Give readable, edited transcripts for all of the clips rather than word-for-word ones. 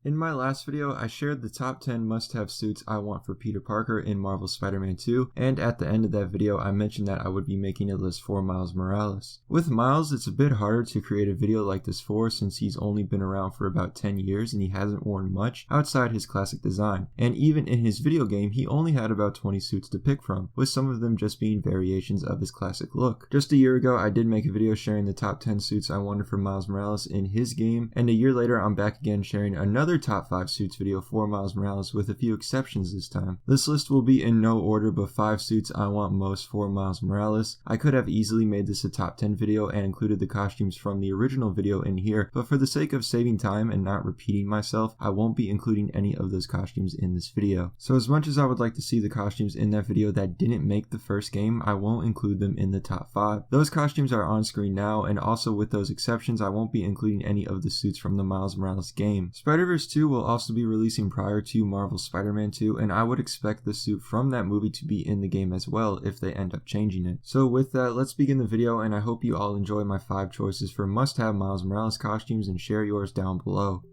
In my last video, I shared the top 10 must-have suits I want for Peter Parker in Marvel's Spider-Man 2, and at the end of that video, I mentioned that I would be making a list for Miles Morales. With Miles, it's a bit harder to create a video like this for, since he's only been around for about 10 years and he hasn't worn much outside his classic design, and even in his video game, he only had about 20 suits to pick from, with some of them just being variations of his classic look. Just a year ago, I did make a video sharing the top 10 suits I wanted for Miles Morales in his game, and a year later, I'm back again sharing another top 5 suits video for Miles Morales with a few exceptions this time. This list will be in no order, but 5 suits I want most for Miles Morales. I could have easily made this a top 10 video and included the costumes from the original video in here, but for the sake of saving time and not repeating myself, I won't be including any of those costumes in this video. So as much as I would like to see the costumes in that video that didn't make the first game, I won't include them in the top 5. Those costumes are on screen now, and also with those exceptions, I won't be including any of the suits from the Miles Morales game. Spider-Verse 2 will also be releasing prior to Marvel's Spider-Man 2, and I would expect the suit from that movie to be in the game as well if they end up changing it. So with that, let's begin the video, and I hope you all enjoy my 5 choices for must-have Miles Morales costumes and share yours down below.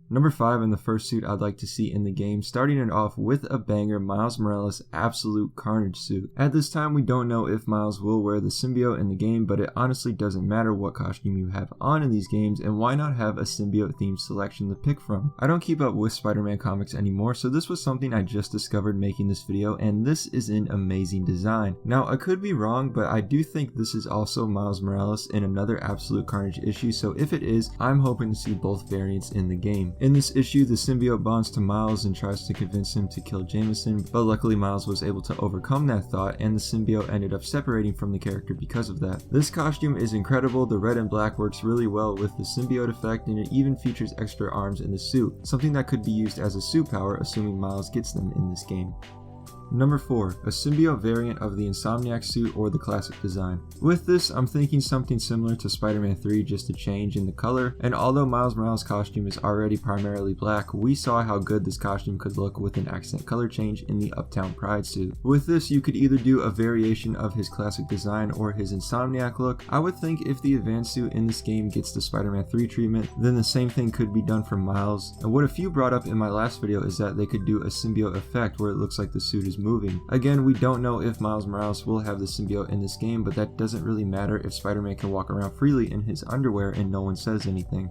Number 5, and the first suit I'd like to see in the game, starting it off with a banger, Miles Morales Absolute Carnage suit. At this time, we don't know if Miles will wear the symbiote in the game, but it honestly doesn't matter what costume you have on in these games, and why not have a symbiote themed selection to pick from? I don't keep up with Spider-Man comics anymore, so this was something I just discovered making this video, and this is an amazing design. Now, I could be wrong, but I do think this is also Miles Morales in another Absolute Carnage issue, so if it is, I'm hoping to see both variants in the game. In this issue, the symbiote bonds to Miles and tries to convince him to kill Jameson, but luckily Miles was able to overcome that thought, and the symbiote ended up separating from the character because of that. This costume is incredible. The red and black works really well with the symbiote effect, and it even features extra arms in the suit, something that could be used as a suit power assuming Miles gets them in this game. Number 4, a symbiote variant of the Insomniac suit or the classic design. With this, I'm thinking something similar to Spider-Man 3, just a change in the color, and although Miles Morales' costume is already primarily black, we saw how good this costume could look with an accent color change in the Uptown Pride suit. With this, you could either do a variation of his classic design or his Insomniac look. I would think if the advanced suit in this game gets the Spider-Man 3 treatment, then the same thing could be done for Miles. And what a few brought up in my last video is that they could do a symbiote effect where it looks like the suit is moving. Again, we don't know if Miles Morales will have the symbiote in this game, but that doesn't really matter if Spider-Man can walk around freely in his underwear and no one says anything.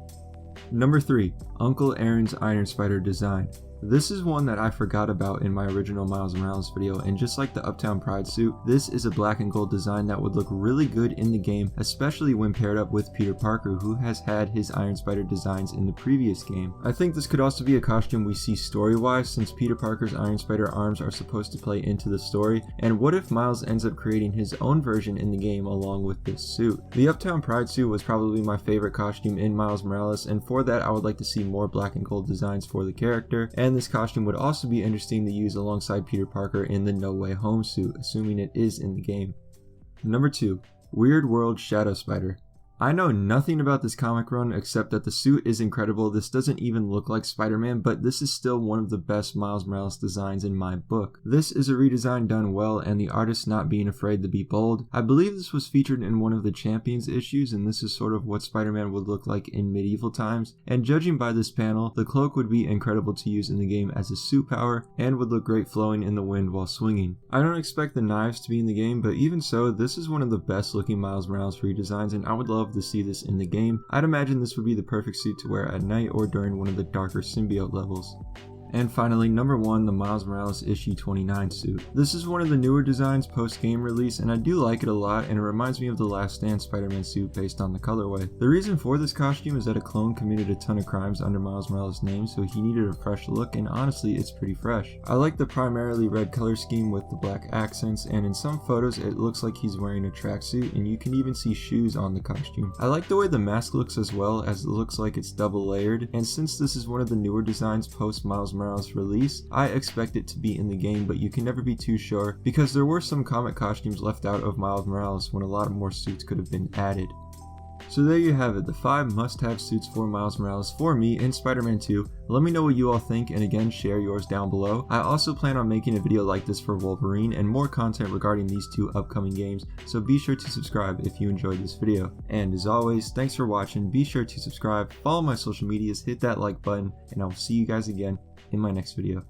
Number 3, Uncle Aaron's Iron Spider design. This is one that I forgot about in my original Miles Morales video, and just like the Uptown Pride suit, this is a black and gold design that would look really good in the game, especially when paired up with Peter Parker, who has had his Iron Spider designs in the previous game. I think this could also be a costume we see story-wise, since Peter Parker's Iron Spider arms are supposed to play into the story, and what if Miles ends up creating his own version in the game along with this suit? The Uptown Pride suit was probably my favorite costume in Miles Morales, and for that I would like to see more black and gold designs for the character, and this costume would also be interesting to use alongside Peter Parker in the No Way Home suit, assuming it is in the game. Number 2, Weird World Shadow Spider. I know nothing about this comic run except that the suit is incredible. This doesn't even look like Spider-Man, but this is still one of the best Miles Morales designs in my book. This is a redesign done well, and the artist not being afraid to be bold. I believe this was featured in one of the Champions issues, and this is sort of what Spider-Man would look like in medieval times, and judging by this panel, the cloak would be incredible to use in the game as a suit power, and would look great flowing in the wind while swinging. I don't expect the knives to be in the game, but even so, this is one of the best looking Miles Morales redesigns, and I would love to see this in the game. I'd imagine this would be the perfect suit to wear at night or during one of the darker symbiote levels. And finally, number 1, the Miles Morales issue 29 suit. This is one of the newer designs post-game release, and I do like it a lot, and it reminds me of the Last Stand Spider-Man suit based on the colorway. The reason for this costume is that a clone committed a ton of crimes under Miles Morales' name, so he needed a fresh look, and honestly, it's pretty fresh. I like the primarily red color scheme with the black accents, and in some photos it looks like he's wearing a tracksuit, and you can even see shoes on the costume. I like the way the mask looks as well, as it looks like it's double layered, and since this is one of the newer designs post Miles Morales release, I expect it to be in the game, but you can never be too sure because there were some comic costumes left out of Miles Morales when a lot more suits could have been added. So there you have it, the 5 must-have suits for Miles Morales for me in Spider-Man 2. Let me know what you all think, and again, share yours down below. I also plan on making a video like this for Wolverine and more content regarding these 2 upcoming games, so be sure to subscribe if you enjoyed this video. And as always, thanks for watching, be sure to subscribe, follow my social medias, hit that like button, and I will see you guys again in my next video.